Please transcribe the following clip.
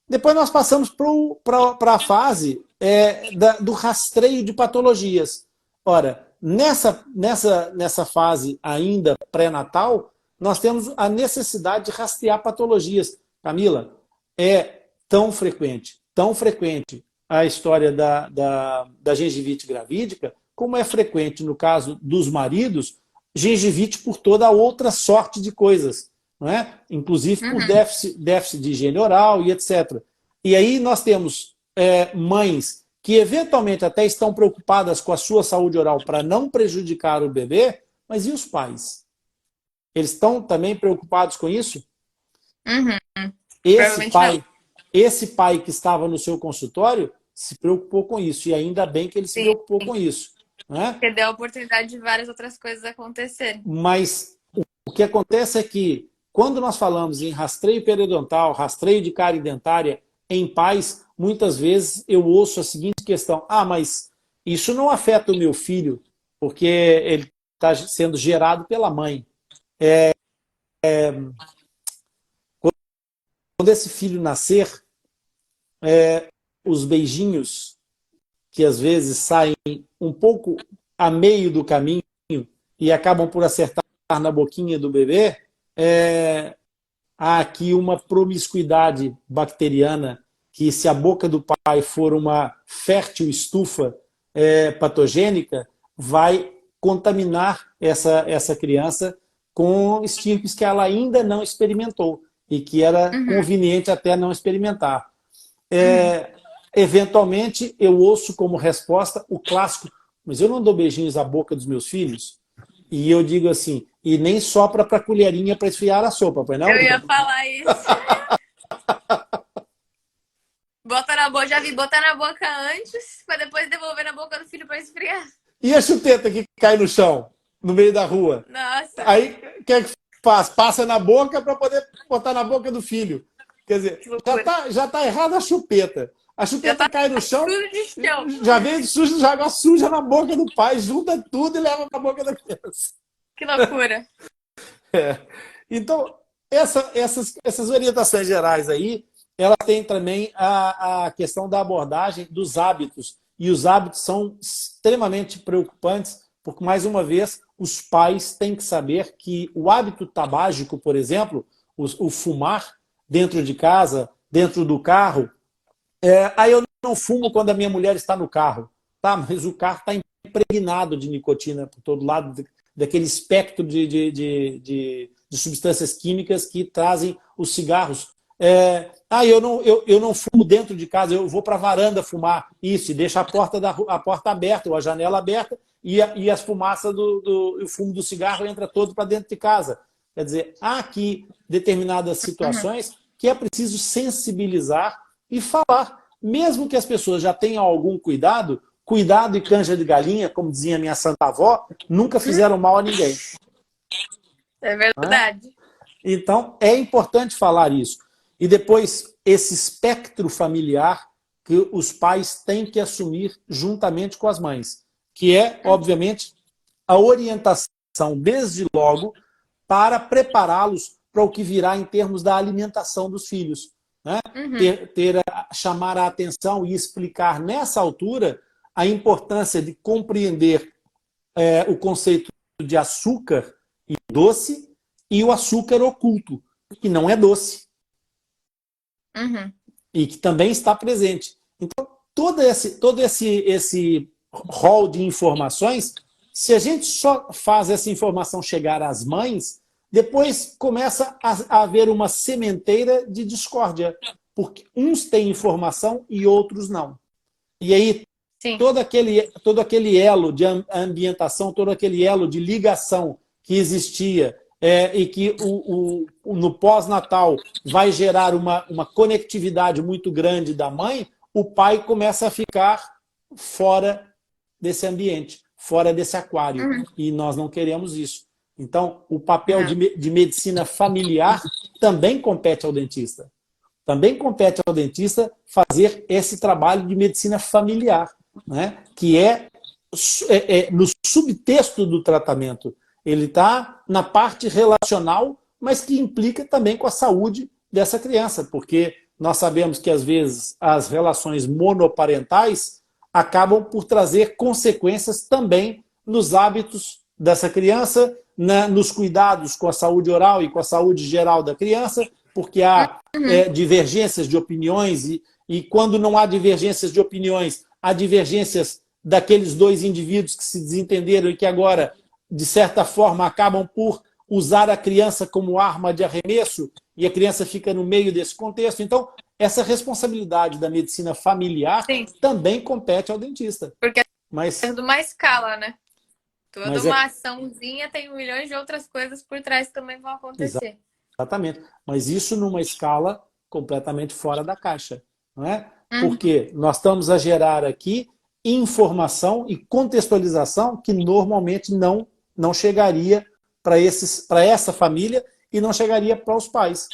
Depois nós passamos para a fase do rastreio de patologias. Ora, nessa fase ainda pré-natal, nós temos a necessidade de rastrear patologias. Camila, é tão frequente a história da gengivite gravídica, como é frequente no caso dos maridos, gengivite por toda outra sorte de coisas, não é? Inclusive por déficit de higiene oral e etc. E aí nós temos mães que eventualmente até estão preocupadas com a sua saúde oral para não prejudicar o bebê, mas e os pais? Eles estão também preocupados com isso? Esse pai que estava no seu consultório se preocupou com isso, e ainda bem que ele se preocupou com isso. Né? Porque deu a oportunidade de várias outras coisas acontecerem. Mas o que acontece é que, quando nós falamos em rastreio periodontal, rastreio de cárie dentária em pais, muitas vezes eu ouço a seguinte questão: mas isso não afeta o meu filho, porque ele está sendo gerado pela mãe. Quando esse filho nascer, os beijinhos, que às vezes saem um pouco a meio do caminho e acabam por acertar na boquinha do bebê, há aqui uma promiscuidade bacteriana que, se a boca do pai for uma fértil estufa patogênica, vai contaminar essa criança com estirpes que ela ainda não experimentou e que era conveniente até não experimentar. Eventualmente, eu ouço como resposta o clássico: mas eu não dou beijinhos à boca dos meus filhos? E eu digo assim: e nem sopra para a colherinha para esfriar a sopa, pois não? Eu ia falar isso. Já vi botar na boca antes, para depois devolver na boca do filho para esfriar. E a chupeta que cai no chão, no meio da rua? Nossa. Aí, o que é que faz? Passa na boca para poder botar na boca do filho. Quer dizer, já tá errada a chupeta. A chupeta cai no chão, já vem suja, já água suja na boca do pai, junta tudo e leva para a boca da criança. Que loucura. Então, essas orientações gerais aí, ela tem também a questão da abordagem dos hábitos. E os hábitos são extremamente preocupantes, porque, mais uma vez, os pais têm que saber que o hábito tabágico, por exemplo, o fumar dentro de casa, dentro do carro, eu não fumo quando a minha mulher está no carro, tá? Mas o carro está impregnado de nicotina por todo lado, daquele espectro de substâncias químicas que trazem os cigarros. Eu não fumo dentro de casa, eu vou para a varanda fumar. Isso, e deixa a porta aberta, ou a janela aberta, e as fumaças o fumo do cigarro entra todo para dentro de casa. Quer dizer, há aqui determinadas situações que é preciso sensibilizar e falar. Mesmo que as pessoas já tenham algum cuidado e canja de galinha, como dizia minha santa avó, nunca fizeram mal a ninguém. É verdade. Então, é importante falar isso. E depois, esse espectro familiar que os pais têm que assumir juntamente com as mães, que é, obviamente, a orientação, desde logo, para prepará-los para o que virá em termos da alimentação dos filhos. Né? Chamar a atenção e explicar, nessa altura, a importância de compreender o conceito de açúcar e doce e o açúcar oculto, que não é doce. E que também está presente. Então, todo esse rol de informações, se a gente só faz essa informação chegar às mães, depois começa a haver uma sementeira de discórdia, porque uns têm informação e outros não. E aí, todo aquele elo de ambientação, todo aquele elo de ligação que existia e que no pós-natal vai gerar uma conectividade muito grande da mãe, o pai começa a ficar fora desse ambiente, fora desse aquário. E nós não queremos isso. Então, o papel de medicina familiar também compete ao dentista. Também compete ao dentista fazer esse trabalho de medicina familiar, né? Que no subtexto do tratamento. Ele está na parte relacional, mas que implica também com a saúde dessa criança, porque nós sabemos que, às vezes, as relações monoparentais acabam por trazer consequências também nos hábitos dessa criança, nos cuidados com a saúde oral e com a saúde geral da criança, porque há divergências de opiniões e quando não há divergências de opiniões, há divergências daqueles dois indivíduos que se desentenderam e que agora, de certa forma, acabam por usar a criança como arma de arremesso e a criança fica no meio desse contexto. Então, essa responsabilidade da medicina familiar também compete ao dentista. Porque mas é de uma escala, né? Toda mas uma açãozinha tem milhões de outras coisas por trás que também vão acontecer. Exatamente. Mas isso numa escala completamente fora da caixa, não é? Porque nós estamos a gerar aqui informação e contextualização que normalmente não chegaria para essa família e não chegaria para os pais.